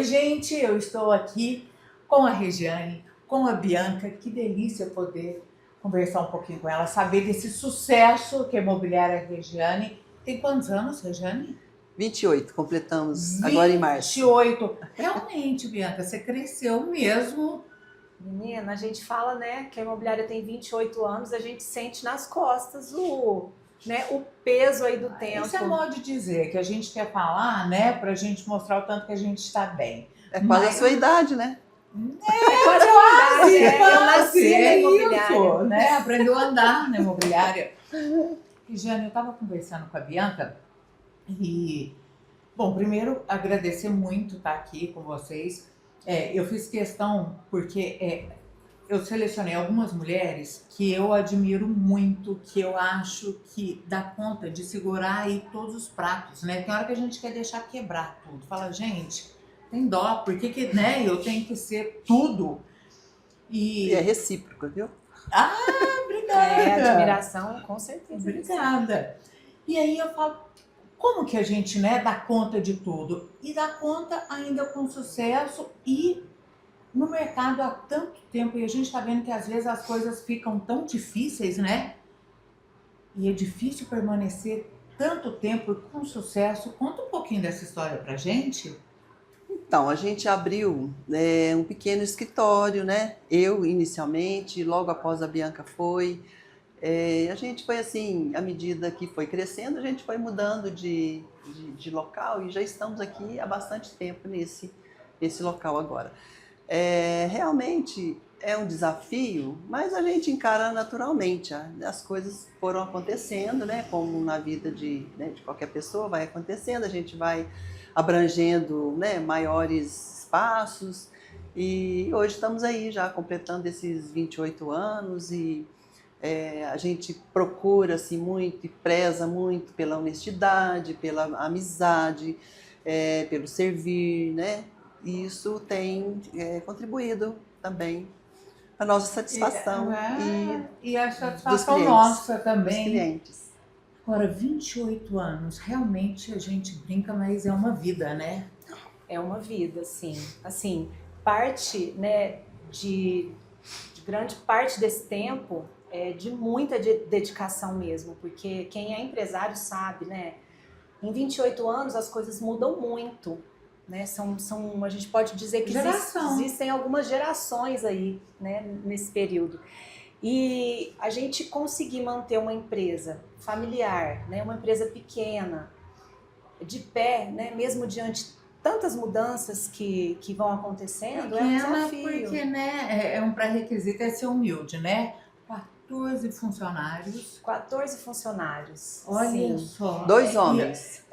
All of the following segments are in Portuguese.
gente, eu estou aqui com a Regiane, com a Bianca. Que delícia poder conversar um pouquinho com ela, saber desse sucesso que é a Imobiliária Regiane. Tem quantos anos, Regiane? 28, completamos agora em março. 28. Realmente, Bianca, você cresceu mesmo. Menina, a gente fala, né, que a imobiliária tem 28 anos, a gente sente nas costas o peso aí do tempo. Isso é modo de dizer, que a gente quer falar, né, pra gente mostrar o tanto que a gente está bem. É quase a sua idade, né? É quase a idade, né? Eu nasci na imobiliária. Isso, né? Aprendeu a andar na imobiliária. E, Jane, eu estava conversando com a Bianca e, bom, primeiro agradecer muito estar aqui com vocês. Eu fiz questão porque eu selecionei algumas mulheres que eu admiro muito, que eu acho que dá conta de segurar aí todos os pratos, né? Tem hora que a gente quer deixar quebrar tudo. Fala, gente, tem dó, porque né, eu tenho que ser tudo. E é recíproco, viu? Ah, obrigada. Admiração, com certeza. Obrigada. E aí eu falo, como que a gente, né, dá conta de tudo? E dá conta ainda com sucesso e no mercado há tanto tempo, e a gente está vendo que às vezes as coisas ficam tão difíceis, né? E é difícil permanecer tanto tempo com sucesso. Conta um pouquinho dessa história pra gente. Então, a gente abriu um pequeno escritório, né? Eu, inicialmente, logo após a Bianca foi. A gente foi assim, à medida que foi crescendo, a gente foi mudando de local e já estamos aqui há bastante tempo nesse local agora. Realmente é um desafio, mas a gente encara naturalmente. As coisas foram acontecendo, né? Como na vida de qualquer pessoa vai acontecendo, a gente vai abrangendo, né, maiores espaços e hoje estamos aí já completando esses 28 anos e a gente procura assim, muito e preza muito pela honestidade, pela amizade, pelo servir, né? E isso tem contribuído também para a nossa satisfação e a satisfação nossa também. Dos clientes. Agora, 28 anos, realmente a gente brinca, mas é uma vida, né? É uma vida, sim. Assim, parte, né, de grande parte desse tempo é de muita dedicação mesmo, porque quem é empresário sabe, né? Em 28 anos as coisas mudam muito, né? A gente pode dizer que existem algumas gerações aí, né, nesse período. E a gente conseguir manter uma empresa familiar, né, uma empresa pequena, de pé, né, mesmo diante de tantas mudanças que vão acontecendo, é um desafio. Porque, né, é um pré-requisito é ser humilde, né? 14 funcionários. 14 funcionários. Olha sim. só. 2 homens.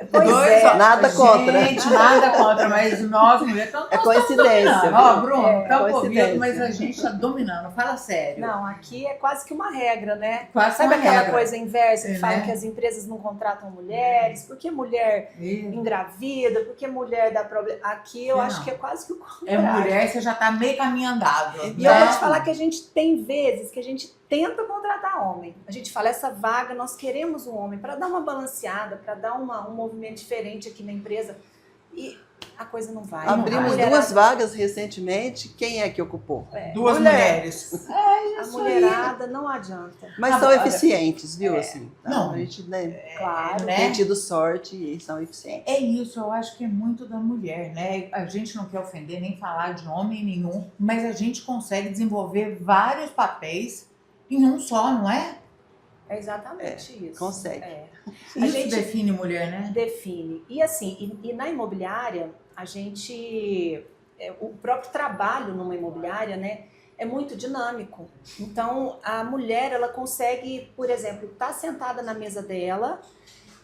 Nada contra. Gente, nada contra, mas nós mulheres estamos coincidência. Ó, Bruno, coincidência. mas a gente está dominando, fala sério. Não, aqui é quase que uma regra, né? Quase Sabe uma aquela regra. coisa inversa que fala né? que as empresas não contratam mulheres, porque mulher engravida, porque mulher dá problema. Aqui eu acho que é quase que o contrário. É mulher, você já está meio caminho andado. E eu vou te falar que a gente tem vezes que a gente tenta contratar homem. A gente fala, essa vaga, nós queremos um homem para dar uma balanceada, para dar um movimento diferente aqui na empresa. E a coisa não vai. Abrimos 2 vagas recentemente. Quem é que ocupou? 2 mulheres. A mulherada não adianta. Mas são eficientes, viu? Assim, tá? Não, a gente claro, tem tido sorte e são eficientes. É isso, eu acho que é muito da mulher, né? A gente não quer ofender nem falar de homem nenhum, mas a gente consegue desenvolver vários papéis em um só, não é? É exatamente isso. Consegue. A gente define mulher, né? Define. E assim, e na imobiliária, a gente... o próprio trabalho numa imobiliária, né, é muito dinâmico. Então, a mulher, ela consegue, por exemplo, estar sentada na mesa dela,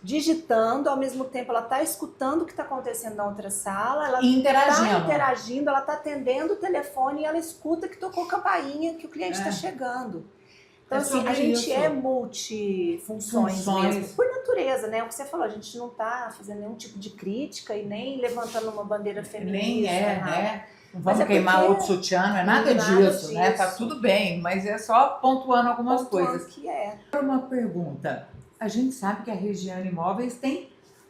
digitando, ao mesmo tempo ela está escutando o que está acontecendo na outra sala, ela está interagindo, ela está atendendo o telefone e ela escuta que tocou campainha, que o cliente está chegando. Então, assim, a gente é multifunções mesmo, por natureza, né? O que você falou, a gente não está fazendo nenhum tipo de crítica e nem levantando uma bandeira feminista. Nem né? Não vamos queimar outro sutiã, não é nada disso, né? Tá tudo bem, mas é só pontuando algumas coisas. Que é. Uma pergunta. A gente sabe que a Regiane Imóveis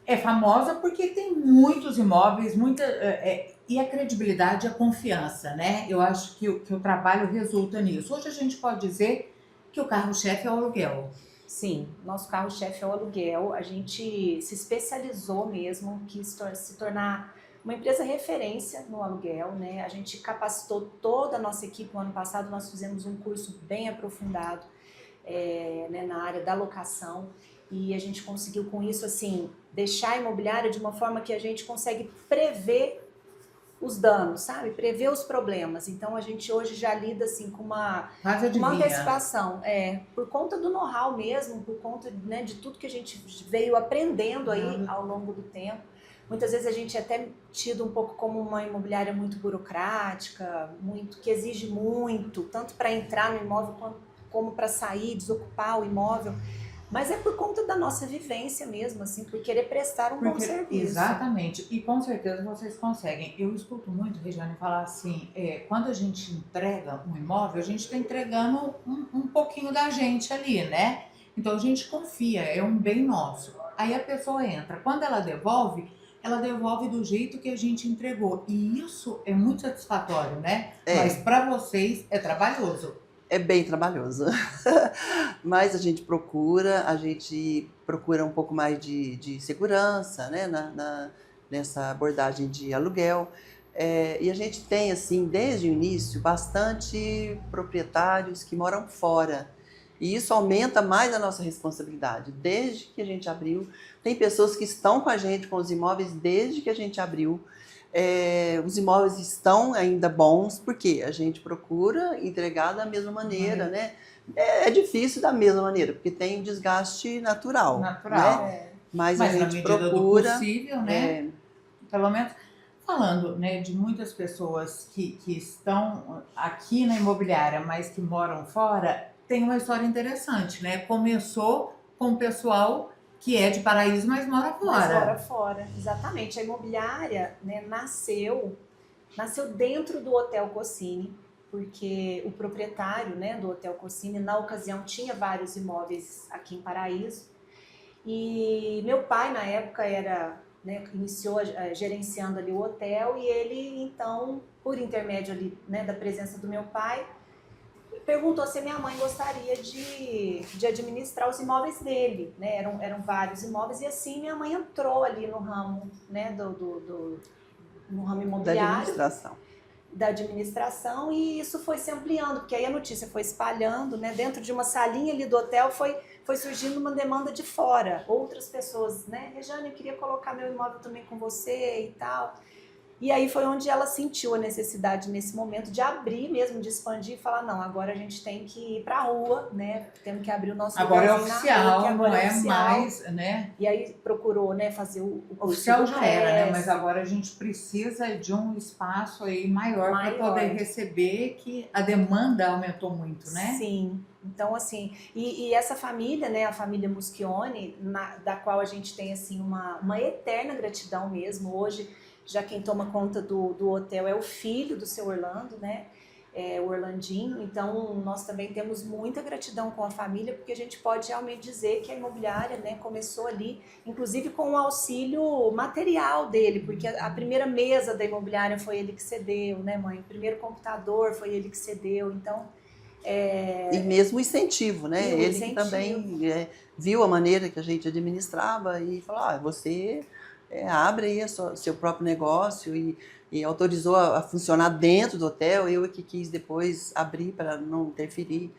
é famosa porque tem muitos imóveis, E a credibilidade e a confiança, né? Eu acho que o trabalho resulta nisso. Hoje a gente pode dizer que o carro-chefe é o aluguel. Sim, nosso carro-chefe é o aluguel. A gente se especializou mesmo, quis se tornar uma empresa referência no aluguel, né? A gente capacitou toda a nossa equipe. No ano passado nós fizemos um curso bem aprofundado né, na área da locação, e a gente conseguiu com isso assim deixar a imobiliária de uma forma que a gente consegue prever os danos, sabe? Prever os problemas. Então a gente hoje já lida assim com uma antecipação, por conta do know-how mesmo, por conta, né, de tudo que a gente veio aprendendo aí ao longo do tempo. Muitas vezes a gente é até tido um pouco como uma imobiliária muito burocrática, que exige muito, tanto para entrar no imóvel como para sair, desocupar o imóvel. Mas é por conta da nossa vivência mesmo, assim, por querer prestar um bom serviço. Exatamente, e com certeza vocês conseguem. Eu escuto muito, Regiane, falar assim, quando a gente entrega um imóvel, a gente está entregando um pouquinho da gente ali, né? Então a gente confia, é um bem nosso. Aí a pessoa entra, quando ela devolve do jeito que a gente entregou. E isso é muito satisfatório, né? Mas para vocês é trabalhoso. É bem trabalhoso, mas a gente procura um pouco mais de segurança, né, nessa abordagem de aluguel. E a gente tem, assim, desde o início, bastante proprietários que moram fora. E isso aumenta mais a nossa responsabilidade. Desde que a gente abriu, tem pessoas que estão com a gente, com os imóveis, desde que a gente abriu. Os imóveis estão ainda bons, porque a gente procura entregar da mesma maneira, né? É difícil da mesma maneira, porque tem um desgaste natural. Né? Mas a gente procura, do possível, né? Pelo menos falando, né, de muitas pessoas que estão aqui na imobiliária, mas que moram fora, tem uma história interessante, né? Começou com o pessoal que é de Paraíso, mas mora fora. Mas mora fora, exatamente. A imobiliária, né, nasceu dentro do Hotel Cossini, porque o proprietário, né, do Hotel Cossini, na ocasião, tinha vários imóveis aqui em Paraíso. E meu pai, na época, iniciou gerenciando ali o hotel, e ele, então, por intermédio ali, né, da presença do meu pai, perguntou se minha mãe gostaria de administrar os imóveis dele, né? Eram vários imóveis, e assim minha mãe entrou ali no ramo, né, no ramo imobiliário, da administração, e isso foi se ampliando, porque aí a notícia foi espalhando, né? Dentro de uma salinha ali do hotel foi surgindo uma demanda de fora, outras pessoas, né? Regiane, eu queria colocar meu imóvel também com você e tal. E aí foi onde ela sentiu a necessidade nesse momento de abrir mesmo, de expandir e falar, não, agora a gente tem que ir pra rua, né? Temos que abrir o nosso agora é lugarzinho oficial, na rua, que agora não é é oficial. Mais, né? E aí procurou, né, fazer o curso oficial já era, né? Mas CRES. agora a gente precisa de um espaço aí maior para poder receber, que a demanda aumentou muito, né? Sim. Então, assim, e essa família, né, a família Muschione, da qual a gente tem, assim, uma eterna gratidão mesmo. Hoje, já quem toma conta do hotel é o filho do seu Orlando, né, o Orlandinho. Então, nós também temos muita gratidão com a família, porque a gente pode realmente dizer que a imobiliária, né, começou ali, inclusive com o auxílio material dele, porque a primeira mesa da imobiliária foi ele que cedeu, né, mãe? O primeiro computador foi ele que cedeu, então... E mesmo o incentivo, né? Ele que também viu a maneira que a gente administrava e falou, você abre aí seu próprio negócio, e autorizou a funcionar dentro do hotel. Eu que quis depois abrir para não interferir,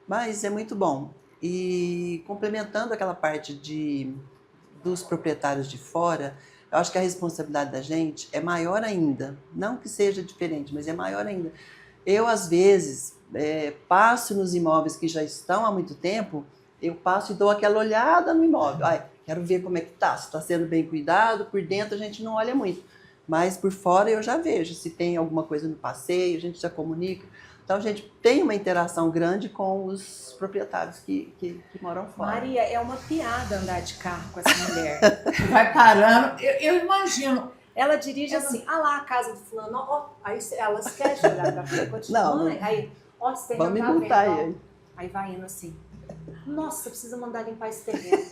mas é muito bom. E complementando aquela parte dos proprietários de fora, eu acho que a responsabilidade da gente é maior ainda, não que seja diferente, mas é maior ainda. Eu, às vezes, passo nos imóveis que já estão há muito tempo, eu passo e dou aquela olhada no imóvel. Quero ver como é que está, se está sendo bem cuidado. Por dentro a gente não olha muito, mas por fora eu já vejo se tem alguma coisa no passeio, a gente já comunica. Então a gente tem uma interação grande com os proprietários que moram fora. Maria, é uma piada andar de carro com essa mulher. Vai parando, eu imagino. Ela dirige assim, lá a casa do fulano, ó, aí ela esquece de olhar pra frente, continua, aí, ó, você tem vamos me multar aí. Aí vai indo assim, nossa, precisa mandar limpar esse terreno.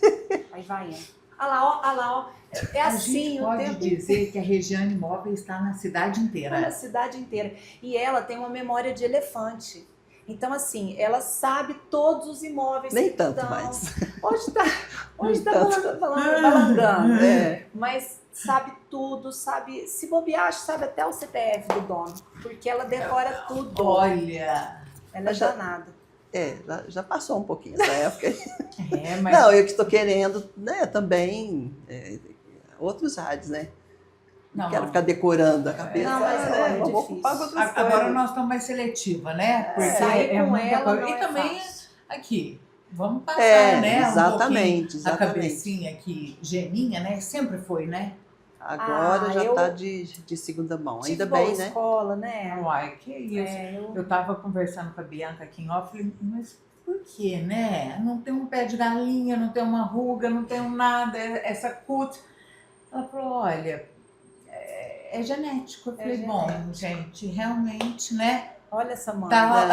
Aí vai indo. olha lá, ó. É A assim gente o pode tempo dizer que a Regiane Imóveis está na cidade na inteira. cidade inteira. E ela tem uma memória de elefante. Então, assim, ela sabe todos os imóveis Nem que tanto estão. mais. Hoje tá tanto. balangando. É. Mas sabe tudo, sabe. Se bobear, acho que sabe até o CPF do dono. Porque ela decora tudo. Olha, Ela é danada. Já passou um pouquinho essa época. mas Não, eu que estou querendo, né, também outros rádios, né? Não quero ficar decorando a cabeça. Não, mas né? é Vamos difícil. ocupar com outras agora coisas. nós estamos mais seletiva, né? Porque Sair com muita ela coisa. não E é também, fácil. aqui, vamos passar, né? Exatamente, A cabecinha aqui, geninha, né? Sempre foi, né? Agora já eu está de segunda mão. Tive Ainda boa bem, né? escola, né? Uai, que isso. Eu tava conversando com a Bianca aqui em off, falei, mas por que, né? Não tem um pé de galinha, não tem uma ruga, não tem nada, essa cut. Ela falou, olha, é genético. Eu falei, bom, gente, realmente, né? Olha essa mãe. Tá,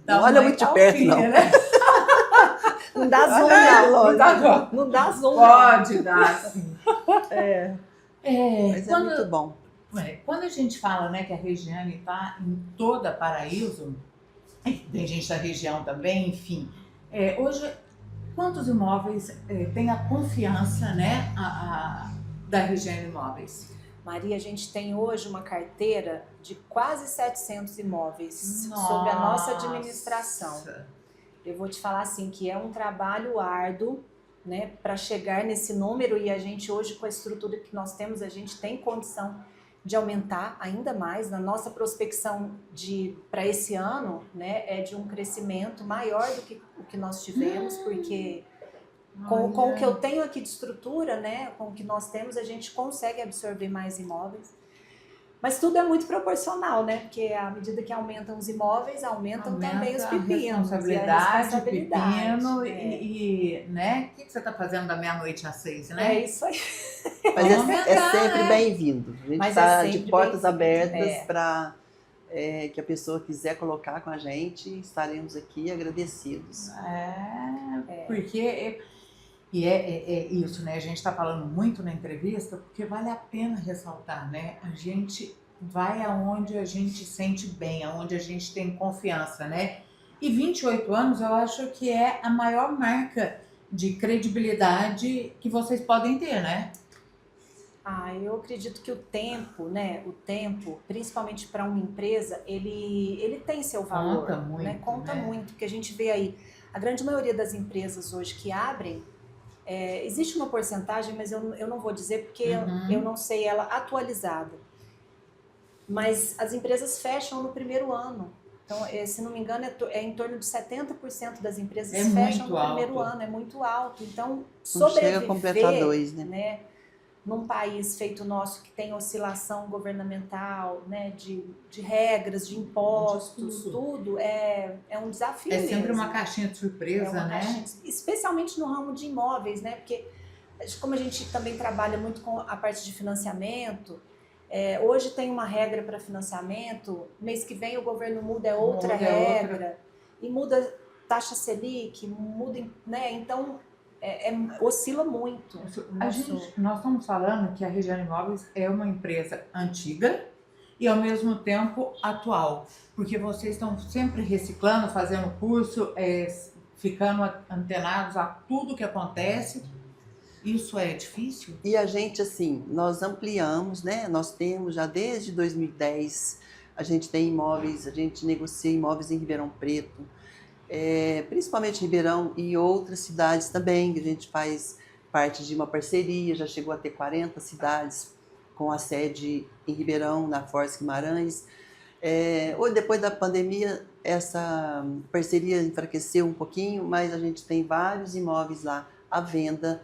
Não olha muito de perto, não. Né? Não dá zoom, não. Não dá zoom. Pode dar, sim. Mas é muito bom. Quando a gente fala, né, que a Regiane está em toda Paraíso, tem gente da região também, enfim. Hoje, quantos imóveis tem a confiança, né, da Regiane Imóveis? Maria, a gente tem hoje uma carteira de quase 700 imóveis Nossa. sob a nossa administração. Eu vou te falar assim que é um trabalho árduo, né, para chegar nesse número, e a gente hoje, com a estrutura que nós temos, a gente tem condição de aumentar ainda mais. Na nossa prospecção para esse ano, né, é de um crescimento maior do que o que nós tivemos, porque com o que eu tenho aqui de estrutura, né, com o que nós temos, a gente consegue absorver mais imóveis. Mas tudo é muito proporcional, né? Porque à medida que aumentam os imóveis, aumentam também os pepinos. Responsabilidade, pepino e né? O que você está fazendo da meia-noite às 6, né? É isso aí. Mas é sempre bem-vindo. A gente está de portas abertas para que a pessoa quiser colocar com a gente, estaremos aqui agradecidos. Porque... E é isso, né? A gente está falando muito na entrevista porque vale a pena ressaltar, né? A gente vai aonde a gente sente bem, aonde a gente tem confiança, né? E 28 anos eu acho que é a maior marca de credibilidade que vocês podem ter, né? Eu acredito que o tempo, né? O tempo, principalmente para uma empresa, ele tem seu valor. Conta muito, né? Conta muito, porque a gente vê aí, a grande maioria das empresas hoje que abrem, existe uma porcentagem, mas eu não vou dizer porque eu não sei ela atualizada. Mas as empresas fecham no primeiro ano. Então, se não me engano, é em torno de 70% das empresas fecham no primeiro ano. É muito alto. Então, sobreviver, chega a completar 2, né? Num país feito nosso que tem oscilação governamental, né, de regras, de impostos, tudo, é um desafio mesmo. Sempre uma caixinha de surpresa, né? Especialmente no ramo de imóveis, né? Porque como a gente também trabalha muito com a parte de financiamento, hoje tem uma regra para financiamento, mês que vem o governo muda outra regra, e muda taxa Selic, muda, né? Então... oscila muito. Nós estamos falando que a Regiane Imóveis é uma empresa antiga e ao mesmo tempo atual, porque vocês estão sempre reciclando, fazendo curso, ficando antenados a tudo que acontece. Isso é difícil? E a gente, assim, nós ampliamos, né? Nós temos já desde 2010, a gente tem imóveis, a gente negocia imóveis em Ribeirão Preto, principalmente Ribeirão e outras cidades também, que a gente faz parte de uma parceria, já chegou a ter 40 cidades com a sede em Ribeirão, na Força Guimarães. Hoje, depois da pandemia, essa parceria enfraqueceu um pouquinho, mas a gente tem vários imóveis lá à venda.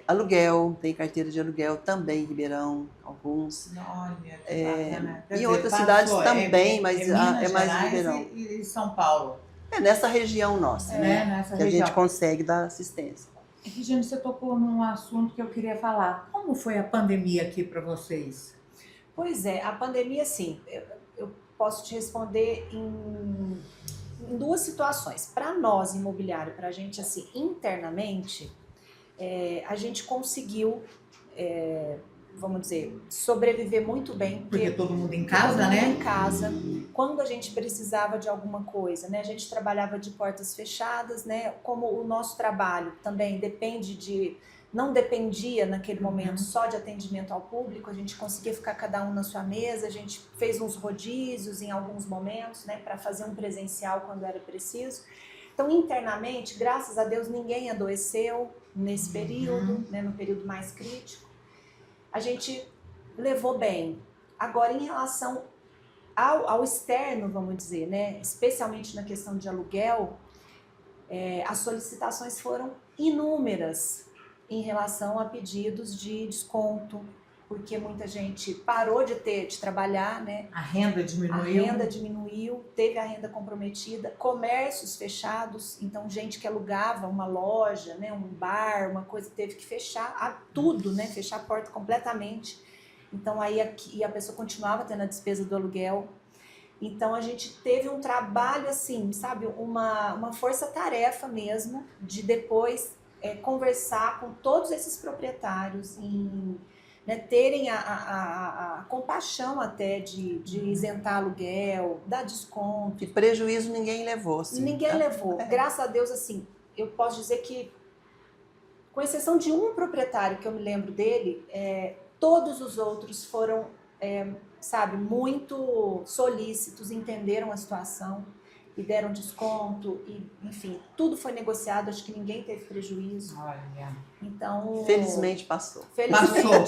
Aluguel, tem carteira de aluguel também em Ribeirão, alguns. Olha, que bacana. E outras cidades também, mas é mais em Ribeirão. E São Paulo. Nessa região nossa, né? Nessa que região. A gente consegue dar assistência. Regiane, você tocou num assunto que eu queria falar. Como foi a pandemia aqui para vocês? Pois a pandemia, sim, eu posso te responder em duas situações. Para nós, imobiliário, para a gente, assim, internamente, a gente conseguiu, vamos dizer, sobreviver muito bem. Porque todo mundo em casa, todo mundo né? em casa. Quando a gente precisava de alguma coisa, né? A gente trabalhava de portas fechadas, né? Como o nosso trabalho também não dependia naquele momento só de atendimento ao público, a gente conseguia ficar cada um na sua mesa, a gente fez uns rodízios em alguns momentos, né? Para fazer um presencial quando era preciso. Então, internamente, graças a Deus, ninguém adoeceu nesse período, né? No período mais crítico. A gente levou bem. Agora, em relação ao externo, vamos dizer, né? Especialmente na questão de aluguel, as solicitações foram inúmeras em relação a pedidos de desconto, porque muita gente parou de trabalhar, né? A renda diminuiu. A renda diminuiu, teve a renda comprometida, comércios fechados, então gente que alugava uma loja, né, um bar, uma coisa, teve que fechar tudo, né, fechar a porta completamente. Então aí a pessoa continuava tendo a despesa do aluguel. Então a gente teve um trabalho assim, sabe, uma força-tarefa mesmo de depois conversar com todos esses proprietários né, terem a compaixão até de isentar aluguel, dar desconto. E prejuízo ninguém levou, assim. Ninguém levou. Graças a Deus, assim, eu posso dizer que, com exceção de um proprietário que eu me lembro dele, todos os outros foram, sabe, muito solícitos, entenderam a situação e deram desconto, e, enfim, tudo foi negociado, acho que ninguém teve prejuízo. Olha. Então, Felizmente passou.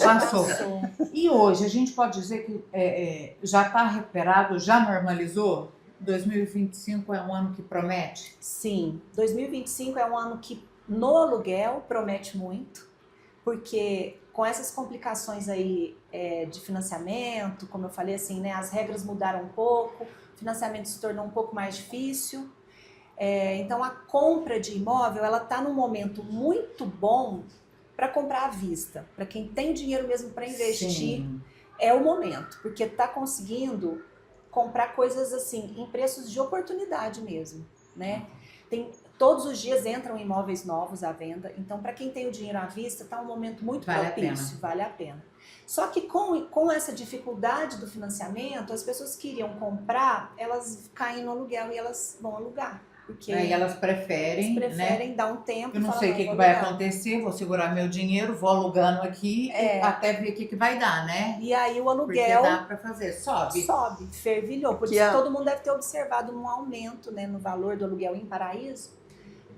Passou. E hoje, a gente pode dizer que já está recuperado, já normalizou? 2025 é um ano que promete? Sim, 2025 é um ano que no aluguel promete muito, porque com essas complicações aí de financiamento, como eu falei assim, né, as regras mudaram um pouco, o financiamento se tornou um pouco mais difícil. Então a compra de imóvel, ela está num momento muito bom para comprar à vista. Para quem tem dinheiro mesmo para investir, sim, é o momento, porque está conseguindo comprar coisas assim em preços de oportunidade mesmo, né? Todos os dias entram imóveis novos à venda, então para quem tem o dinheiro à vista está um momento muito propício, vale a pena. Só que com essa dificuldade do financiamento, as pessoas que iriam comprar, elas caem no aluguel e elas vão alugar. Porque aí elas preferem, né, dar um tempo. Eu não sei o que vai acontecer, vou segurar meu dinheiro, vou alugando aqui até ver o que vai dar, né? E aí o aluguel... Porque dá para fazer, sobe, fervilhou. Porque todo mundo deve ter observado um aumento, né, no valor do aluguel em Paraíso,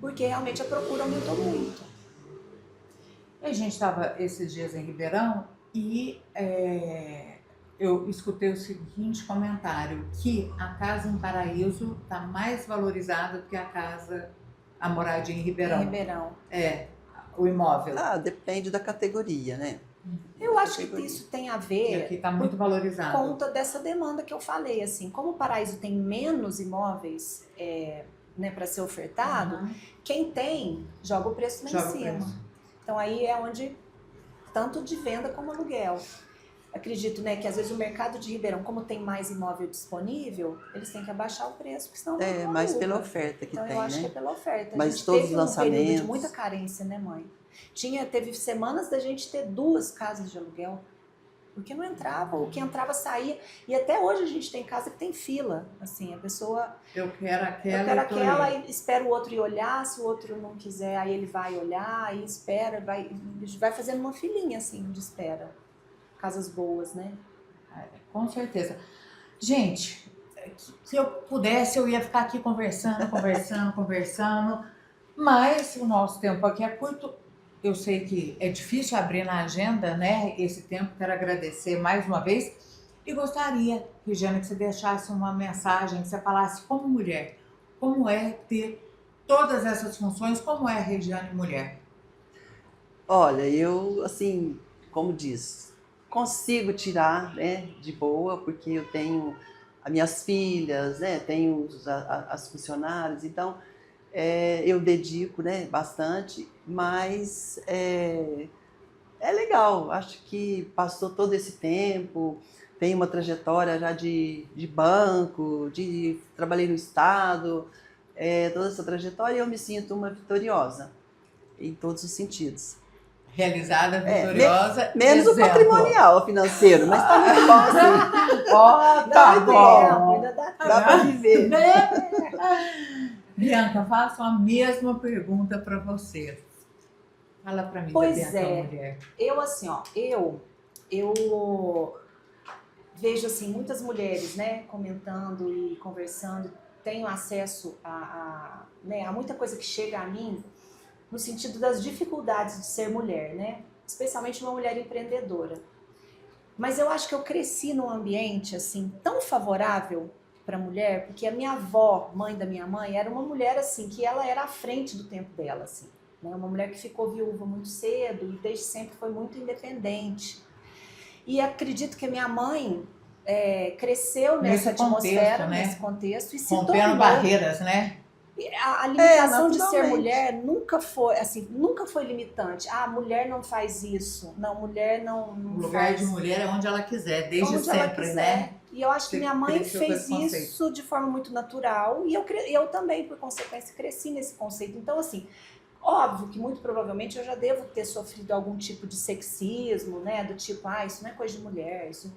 porque realmente a procura aumentou muito. A gente estava esses dias em Ribeirão e eu escutei o seguinte comentário, que a casa em Paraíso está mais valorizada do que a moradia em Ribeirão. Em Ribeirão. O imóvel. Depende da categoria, né? Eu acho que isso tem a ver... E aqui está muito valorizado. Por conta dessa demanda que eu falei, assim, como o Paraíso tem menos imóveis né, para ser ofertado, quem tem, joga o preço lá em cima. Então aí é onde, tanto de venda como aluguel. Acredito, né, que às vezes o mercado de Ribeirão, como tem mais imóvel disponível, eles têm que abaixar o preço, porque senão não mais pela oferta que então, tem, eu acho né? que é pela oferta. Mas a gente todos teve os lançamentos... um período de muita carência, né, mãe? Teve semanas da gente ter 2 casas de aluguel, porque não entrava, o que entrava saía. E até hoje a gente tem casa que tem fila, assim, a pessoa... Eu quero aquela e espera o outro ir olhar, se o outro não quiser, aí ele vai olhar, aí espera, vai fazendo uma filinha, assim, de espera. Casas boas, né? Com certeza. Gente, se eu pudesse, eu ia ficar aqui conversando, mas o nosso tempo aqui é curto. Eu sei que é difícil abrir na agenda, né, esse tempo. Quero agradecer mais uma vez e gostaria, Regiane, que você deixasse uma mensagem, que você falasse como mulher, como é ter todas essas funções, como é a Regiane mulher. Olha, eu, assim, como diz, consigo tirar, né, de boa, porque eu tenho as minhas filhas, né, tenho as funcionárias, então eu dedico, né, bastante, mas é legal. Acho que passou todo esse tempo, tenho uma trajetória já de banco, trabalhei no Estado, toda essa trajetória, eu me sinto uma vitoriosa em todos os sentidos. Realizada, vitoriosa. Menos o exemplo. patrimonial, o financeiro, mas tá muito bom, assim. Ó, tá Ainda dá bom. tempo, ainda dá tempo. Dá pra viver. Bianca, faço a mesma pergunta para você. Fala para mim Pois da Bianca é. mulher. Eu, assim, ó, eu vejo, assim, muitas mulheres, né, comentando e conversando, tenho acesso né, a muita coisa que chega a mim no sentido das dificuldades de ser mulher, né, especialmente uma mulher empreendedora. Mas eu acho que eu cresci num ambiente, assim, tão favorável para a mulher, porque a minha avó, mãe da minha mãe, era uma mulher, assim, que ela era à frente do tempo dela, assim, né, uma mulher que ficou viúva muito cedo e desde sempre foi muito independente. E acredito que a minha mãe cresceu nessa Nesse contexto, atmosfera, né? nesse contexto, e se Rompendo tornou... barreiras, né? A limitação de ser naturalmente. mulher nunca foi, assim, nunca foi limitante. Ah, mulher não faz isso. Não, mulher não O lugar faz... de mulher é onde ela quiser, desde onde ela sempre, quiser. né? E eu acho que Você minha mãe cresceu com fez esse conceito. isso de forma muito natural. E eu também, por consequência, cresci nesse conceito. Então, assim... Óbvio que muito provavelmente eu já devo ter sofrido algum tipo de sexismo, né? Do tipo, isso não é coisa de mulher, isso...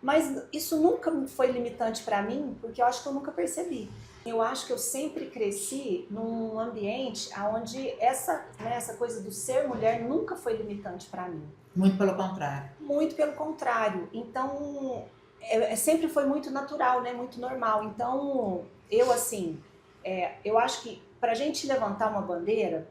Mas isso nunca foi limitante para mim, porque eu acho que eu nunca percebi. Eu acho que eu sempre cresci num ambiente onde essa coisa do ser mulher nunca foi limitante para mim. Muito pelo contrário. Muito pelo contrário. Então, sempre foi muito natural, né? Muito normal. Então, eu assim, eu acho que para a gente levantar uma bandeira,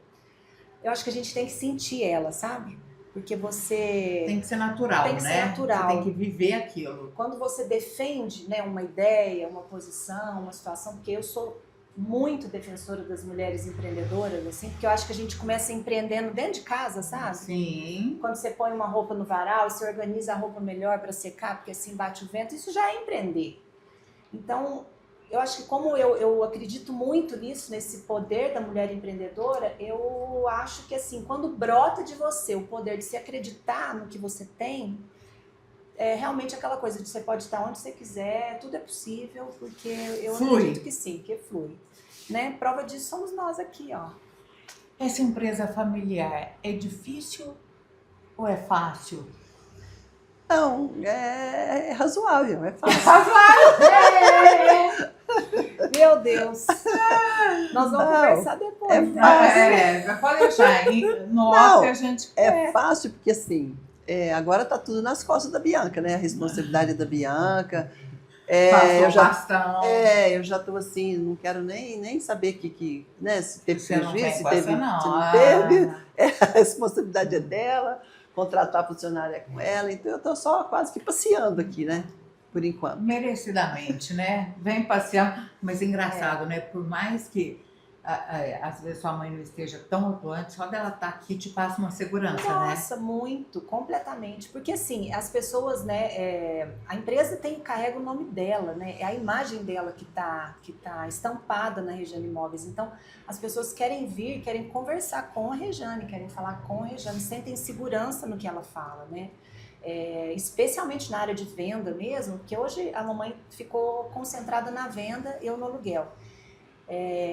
eu acho que a gente tem que sentir ela, sabe? Porque você... Tem que ser natural, Tem que né? ser natural. Você tem que viver aquilo. Quando você defende, né, uma ideia, uma posição, uma situação, porque eu sou muito defensora das mulheres empreendedoras, assim, porque eu acho que a gente começa empreendendo dentro de casa, sabe? Sim. Quando você põe uma roupa no varal, você organiza a roupa melhor para secar, porque assim bate o vento, isso já é empreender. Então, eu acho que como eu acredito muito nisso, nesse poder da mulher empreendedora, eu acho que assim, quando brota de você o poder de se acreditar no que você tem, é realmente aquela coisa de você pode estar onde você quiser, tudo é possível, porque eu acredito que sim, que flui. Né? Prova disso somos nós aqui, ó. Essa empresa familiar é difícil ou é fácil? Não, é razoável, é fácil. Meu Deus. Nós vamos conversar depois. É fácil. Pode deixar. No Não, off a gente... É fácil porque, assim, agora tá tudo nas costas da Bianca, né? A responsabilidade da Bianca. Passou bastão. Eu já tô assim, não quero nem saber né, se teve Você não prejuízo, tem se com teve, essa, não. se não teve. A responsabilidade é dela, contratar funcionário é com ela, então eu tô só quase que passeando aqui, né? Por enquanto. Merecidamente, né? Vem passear, mas engraçado, né? Por mais que às vezes sua mãe não esteja tão atuante, só dela estar aqui te passa uma segurança, né? Nossa, muito, completamente. Porque assim, as pessoas, né, a empresa carrega o nome dela, né? É a imagem dela que tá estampada na Rejane Imóveis. Então, as pessoas querem vir, querem conversar com a Rejane, querem falar com a Rejane, sentem segurança no que ela fala, né? Especialmente na área de venda mesmo, porque hoje a mamãe ficou concentrada na venda, eu no aluguel.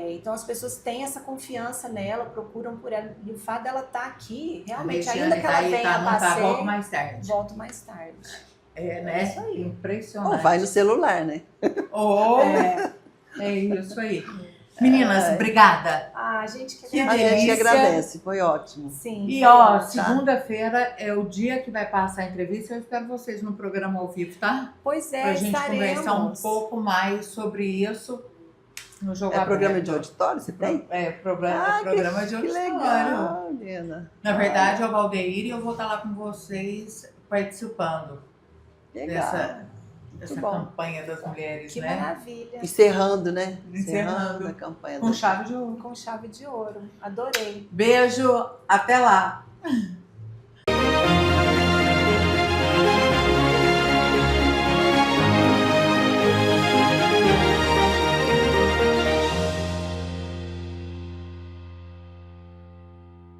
Então as pessoas têm essa confiança nela, procuram por ela, e o fato dela estar aqui, realmente, ainda que ela venha a passeio, volto mais tarde. Volto mais tarde. Né? Isso aí. Impressionante. Ou vai no celular, né? É isso aí. Meninas, obrigada. A gente que A gente que agradece, foi ótimo. Sim. E ó, segunda-feira é o dia que vai passar a entrevista. Eu espero vocês no programa ao vivo, tá? Pois é, Pra gente estaremos. conversar um pouco mais sobre isso no Jogo É programa Aberto. de auditório, você tem? Programa de Que auditório. legal, Lena. Na verdade, é o Valdeir e eu vou estar lá com vocês participando Legal. dessa bom. campanha das mulheres, Que né? maravilha. Encerrando, né? Encerrando. a campanha Com da chave de ouro. Com chave de ouro. Adorei. Beijo, até lá!